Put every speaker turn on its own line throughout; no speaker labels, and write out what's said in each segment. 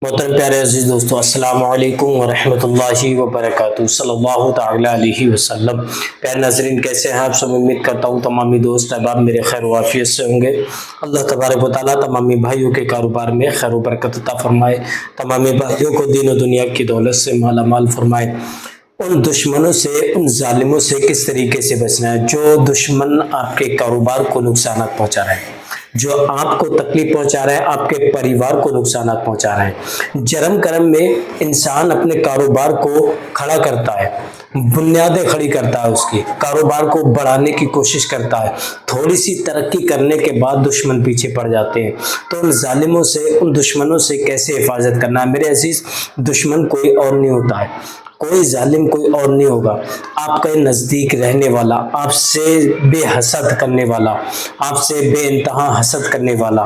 محترم پیارے عزیز دوستو، السلام علیکم ورحمۃ اللہ وبرکاتہ، صلی اللہ تعالیٰ علیہ وسلم۔ پیارے ناظرین، کیسے ہیں آپ سب؟ امید کرتا ہوں تمامی دوست احباب میرے خیر و عافیت سے ہوں گے۔ اللہ تبارک و تعالیٰ تمامی بھائیوں کے کاروبار میں خیر و برکت عطا فرمائے، تمامی بھائیوں کو دین و دنیا کی دولت سے مالا مال فرمائے۔ ان دشمنوں سے، ان ظالموں سے کس طریقے سے بچنا ہے جو دشمن آپ کے کاروبار کو نقصانات پہنچا رہے ہیں، جو آپ کو تکلیف پہنچا رہا ہے، آپ کے پریوار کو نقصانات پہنچا رہے ہیں۔ جرم کرم میں انسان اپنے کاروبار کو کھڑا کرتا ہے، بنیادیں کھڑی کرتا ہے، اس کی کاروبار کو بڑھانے کی کوشش کرتا ہے، تھوڑی سی ترقی کرنے کے بعد دشمن پیچھے پڑ جاتے ہیں۔ تو ان ظالموں سے، ان دشمنوں سے کیسے حفاظت کرنا ہے؟ میرے عزیز، دشمن کوئی اور نہیں ہوتا ہے، کوئی ظالم کوئی اور نہیں ہوگا، آپ کے نزدیک رہنے والا، آپ سے بے حسد کرنے والا، آپ سے بے انتہا حسد کرنے والا،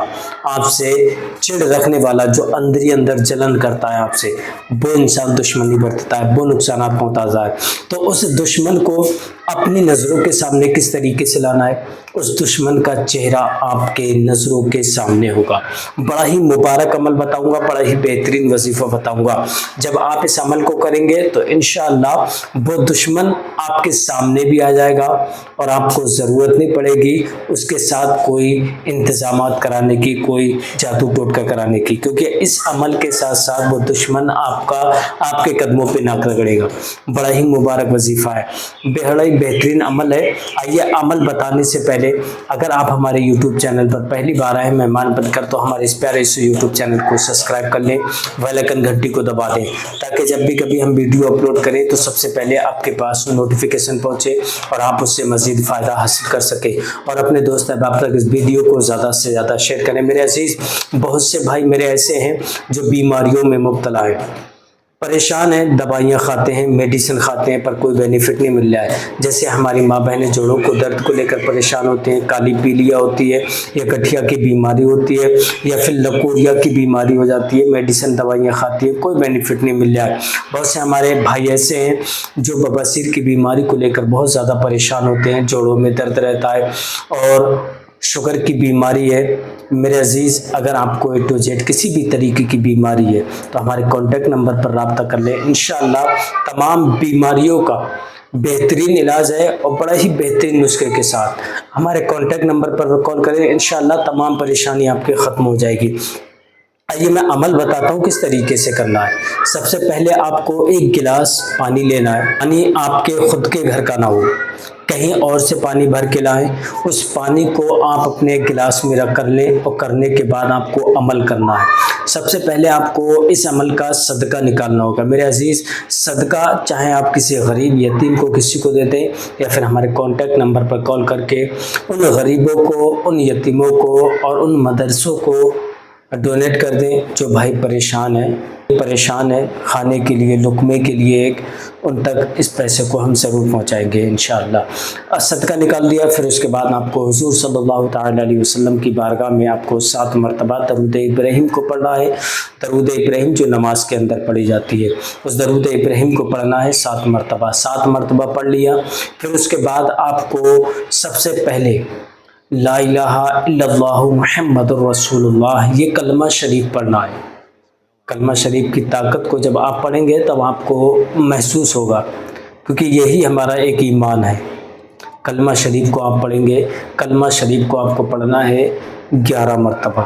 آپ سے چڑ رکھنے والا، جو اندر اندر جلن کرتا ہے آپ سے، وہ انسان دشمنی برتتا ہے، وہ نقصانات پہنچاتا ہے۔ تو اس دشمن کو اپنی نظروں کے سامنے کس طریقے سے لانا ہے؟ اس دشمن کا چہرہ آپ کے نظروں کے سامنے ہوگا۔ بڑا ہی مبارک عمل بتاؤں گا، بڑا ہی بہترین وظیفہ بتاؤں گا۔ جب آپ اس عمل کو کریں گے تو انشاءاللہ وہ دشمن آپ کے سامنے بھی آ جائے گا اور آپ کو ضرورت نہیں پڑے گی اس کے ساتھ کوئی انتظامات کرانے کی، کوئی جادو ٹوٹکا کرانے کی، کیونکہ اس عمل کے ساتھ ساتھ وہ دشمن آپ کے قدموں پہ نہ رگڑے گا۔ بڑا ہی مبارک وظیفہ ہے، بڑا ہی بہترین عمل ہے۔ آئیے عمل بتانے سے پہلے، اگر آپ ہمارے یوٹیوب چینل پر پہلی بار آئے مہمان بن کر، تو ہمارے اس پیارے سے یوٹیوب چینل کو سبسکرائب کر لیں، بیل آئیکن گھنٹی کو دبا دیں، تاکہ جب بھی کبھی ہم ویڈیو اپلوڈ کریں تو سب سے پہلے آپ کے پاس نوٹیفیکیشن پہنچے اور آپ اس سے مزید فائدہ حاصل کر سکیں، اور اپنے دوست احباب تک اس ویڈیو کو زیادہ سے زیادہ شیئر کریں۔ میرے عزیز، بہت سے بھائی میرے ایسے ہیں جو بیماریوں میں مبتلا ہیں، پریشان ہیں، دوائیاں کھاتے ہیں، میڈیسن کھاتے ہیں، پر کوئی بینیفٹ نہیں مل رہا ہے۔ جیسے ہماری ماں بہنیں جوڑوں کو درد کو لے کر پریشان ہوتے ہیں، کالی پیلیا ہوتی ہے، یا گٹھیا کی بیماری ہوتی ہے، یا پھر لکوریا کی بیماری ہو جاتی ہے، میڈیسن دوائیاں کھاتی ہے، کوئی بینیفٹ نہیں مل رہا ہے۔ بہت سے ہمارے بھائی ایسے ہیں جو بواسیر کی بیماری کو لے کر بہت زیادہ پریشان ہوتے ہیں، جوڑوں میں درد رہتا ہے، اور شوگر کی بیماری ہے۔ میرے عزیز، اگر آپ کو A to Z کسی بھی طریقے کی بیماری ہے تو ہمارے کانٹیکٹ نمبر پر رابطہ کر لیں، انشاءاللہ تمام بیماریوں کا بہترین علاج ہے، اور بڑا ہی بہترین نسخے کے ساتھ ہمارے کانٹیکٹ نمبر پر کال کریں، انشاءاللہ تمام پریشانی آپ کے ختم ہو جائے گی۔ آئیے میں عمل بتاتا ہوں کس طریقے سے کرنا ہے۔ سب سے پہلے آپ کو ایک گلاس پانی لینا ہے، پانی آپ کے خود کے گھر کا نہ ہو، کہیں اور سے پانی بھر کے لائیں، اس پانی کو آپ اپنے گلاس میں رکھ کر لیں، اور کرنے کے بعد آپ کو عمل کرنا ہے۔ سب سے پہلے آپ کو اس عمل کا صدقہ نکالنا ہوگا۔ میرے عزیز، صدقہ چاہے آپ کسی غریب یتیم کو کسی کو دے دیں، یا پھر ہمارے کانٹیکٹ نمبر پر کال کر کے ان غریبوں کو، ان یتیموں کو اور ان مدرسوں کو ڈونیٹ کر دیں جو بھائی پریشان ہیں کھانے کے لیے، لقمے کے لیے، ان تک اس پیسے کو ہم ضرور پہنچائیں گے انشاءاللہ۔ صدقہ نکال دیا، پھر اس کے بعد آپ کو حضور صلی اللہ تعالی علیہ وسلم کی بارگاہ میں آپ کو 7 مرتبہ درود ابراہیم کو پڑھنا ہے۔ درود ابراہیم جو نماز کے اندر پڑھی جاتی ہے، اس درود ابراہیم کو پڑھنا ہے 7 مرتبہ۔ 7 مرتبہ پڑھ لیا، پھر اس کے بعد آپ کو سب سے پہلے لا الہ الا اللہ محمد الرسول اللہ، یہ کلمہ شریف پڑھنا ہے۔ کلمہ شریف کی طاقت کو جب آپ پڑھیں گے تب آپ کو محسوس ہوگا، کیونکہ یہی ہمارا ایک ایمان ہے۔ کلمہ شریف کو آپ پڑھیں گے، کلمہ شریف کو آپ کو پڑھنا ہے 11 مرتبہ۔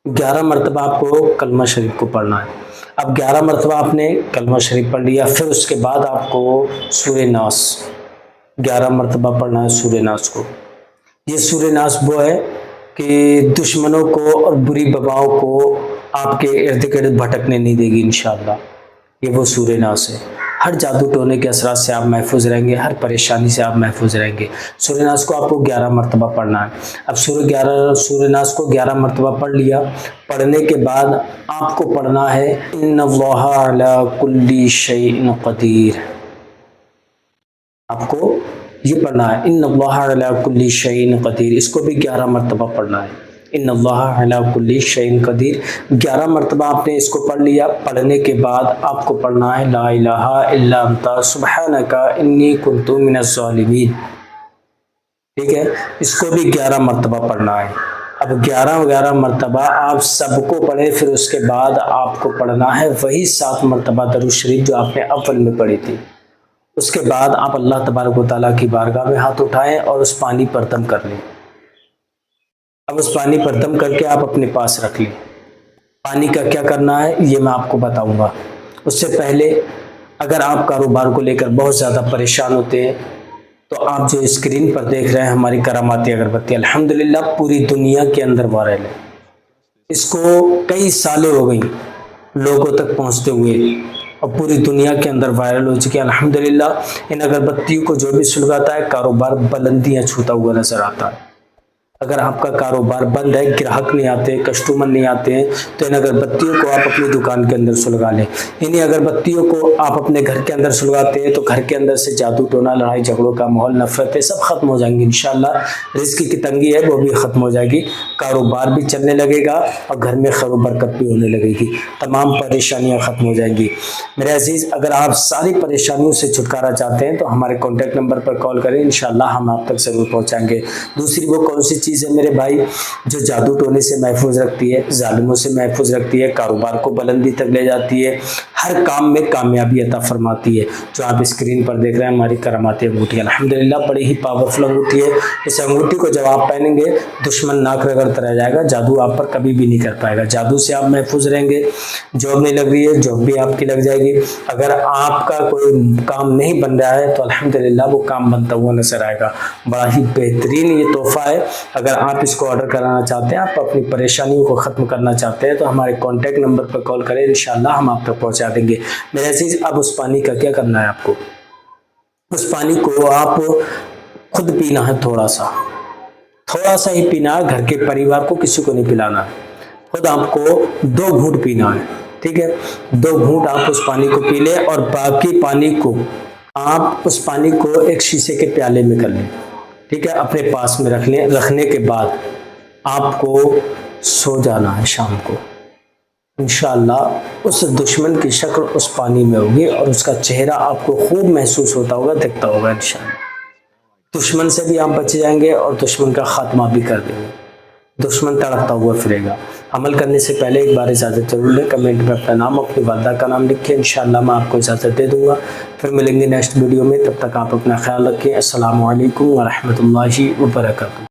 11 مرتبہ آپ کو کلمہ شریف کو پڑھنا ہے۔ اب 11 مرتبہ آپ نے کلمہ شریف پڑھ لیا، پھر اس کے بعد آپ کو سورہ ناس 11 مرتبہ پڑھنا ہے۔ سورہ ناس کو، یہ سورہ ناس وہ ہے کہ دشمنوں کو اور بری بباؤں کو آپ کے ارد گرد بھٹکنے نہیں دے گی انشاءاللہ۔ یہ وہ سورہ ناس ہے، ہر جادو ٹونے کے اثرات سے آپ محفوظ رہیں گے، ہر پریشانی سے آپ محفوظ رہیں گے۔ سورہ ناس کو آپ کو 11 مرتبہ پڑھنا ہے۔ اب سورہ ناس کو 11 مرتبہ پڑھ لیا، پڑھنے کے بعد آپ کو پڑھنا ہے ان اللہ علی کل شیء قدیر۔ آپ کو یہ پڑھنا ہے ان اللہ علی کل شیء قدیر، اس کو بھی 11 مرتبہ پڑھنا ہے۔ ان اللہ علی کل شیء قدیر 11 مرتبہ آپ نے اس کو پڑھ لیا۔ پڑھنے کے بعد آپ کو پڑھنا ہے لا الہ الا انت سبحانک انی کنت من الظالمین، ٹھیک ہے؟ اس کو بھی 11 مرتبہ پڑھنا ہے۔ اب 11 مرتبہ آپ سب کو پڑھیں، پھر اس کے بعد آپ کو پڑھنا ہے وہی 7 مرتبہ درود شریف جو آپ نے اول میں پڑھی تھی۔ اس کے بعد آپ اللہ تبارک و تعالیٰ کی بارگاہ میں ہاتھ اٹھائیں اور اس پانی پر دم کر لیں۔ اب اس پانی پر دم کر کے آپ اپنے پاس رکھ لیں۔ پانی کا کیا کرنا ہے یہ میں آپ کو بتاؤں گا۔ اس سے پہلے اگر آپ کاروبار کو لے کر بہت زیادہ پریشان ہوتے ہیں تو آپ جو اسکرین پر دیکھ رہے ہیں ہماری کراماتی اگربتی الحمدللہ پوری دنیا کے اندر وائرل ہے۔ اس کو کئی سالیں ہو گئی لوگوں تک پہنچتے ہوئے اور پوری دنیا کے اندر وائرل ہو چکی ہے الحمدللہ۔ ان اگربتیوں کو جو بھی سلگاتا ہے کاروبار بلندیاں چھوتا ہوا نظر آتا ہے۔ اگر آپ کا کاروبار بند ہے، گراہک نہیں آتے، کسٹمر نہیں آتے ہیں، تو ان اگربتیوں کو آپ اپنی دکان کے اندر سلگا لیں۔ انہیں اگربتیوں کو آپ اپنے گھر کے اندر سلگاتے ہیں تو گھر کے اندر سے جادو ٹونا، لڑائی جھگڑوں کا ماحول، نفرتیں سب ختم ہو جائیں گی انشاءاللہ۔ رزق کی تنگی ہے وہ بھی ختم ہو جائے گی، کاروبار بھی چلنے لگے گا اور گھر میں خیر و برکت بھی ہونے لگے گی، تمام پریشانیاں ختم ہو جائیں گی۔ میرے عزیز اگر آپ ساری پریشانیوں سے چھٹکارا چاہتے ہیں تو ہمارے کانٹیکٹ نمبر پر کال کریں، انشاءاللہ ہم آپ تک ضرور پہنچائیں گے۔ دوسری وہ کون سی چیز ہے میرے بھائی جو جادو ٹونے سے محفوظ رکھتی ہے، ظالموں سے محفوظ رکھتی ہے، کاروبار کو بلندی تک لے جاتی ہے، ہر کام میں کامیابی عطا فرماتی ہے، جو آپ اسکرین پر دیکھ رہے ہیں ہماری کراماتی انگوٹھی الحمدللہ بڑی ہی پاورفل انگوٹھی ہے۔ اس انگوٹھی کو جب آپ پہنیں گے دشمن ناک رگڑتا رہ جائے گا، جادو آپ پر کبھی بھی نہیں کر پائے گا، جادو سے آپ محفوظ رہیں گے۔ جاب نہیں لگ رہی ہے جاب بھی آپ کی لگ جائے گی، اگر آپ کا کوئی کام نہیں بن رہا ہے تو الحمدللہ وہ کام بنتا ہوا نظر آئے گا۔ بڑا ہی بہترین یہ تحفہ ہے، اگر آپ اس کو آرڈر کرانا چاہتے ہیں، آپ اپنی پریشانیوں کو ختم کرنا چاہتے ہیں تو ہمارے کانٹیکٹ نمبر پر کال کریں، انشاءاللہ ہم آپ تک پہنچا دیں گے۔ میرے عزیز اب اس پانی کا کیا کرنا ہے آپ کو، اس پانی کو آپ خود پینا ہے، تھوڑا سا ہی پینا ہے، گھر کے پریوار کو کسی کو نہیں پلانا ہے، خود آپ کو 2 گھونٹ پینا ہے، ٹھیک ہے؟ 2 گھونٹ آپ اس پانی کو پی لیں اور باقی پانی کو آپ اس پانی کو ایک شیشے کے پیالے میں کر لیں، ٹھیک ہے؟ اپنے پاس میں رکھ لیں۔ رکھنے کے بعد آپ کو سو جانا ہے شام کو، انشاءاللہ اس دشمن کی شکل اس پانی میں ہوگی اور اس کا چہرہ آپ کو خوب محسوس ہوتا ہوگا، دکھتا ہوگا انشاءاللہ۔ دشمن سے بھی آپ بچ جائیں گے اور دشمن کا خاتمہ بھی کر دیں گے، دشمن تڑپتا ہوا پھرے گا۔ عمل کرنے سے پہلے ایک بار اجازت ضرور لیں، کمنٹ میں اپنا نام اپنی والدہ کا نام لکھیں، انشاءاللہ میں آپ کو اجازت دے دوں گا۔ پھر ملیں گے نیکسٹ ویڈیو میں، تب تک آپ اپنا خیال رکھیں۔ السلام علیکم ورحمۃ اللہ وبرکاتہ۔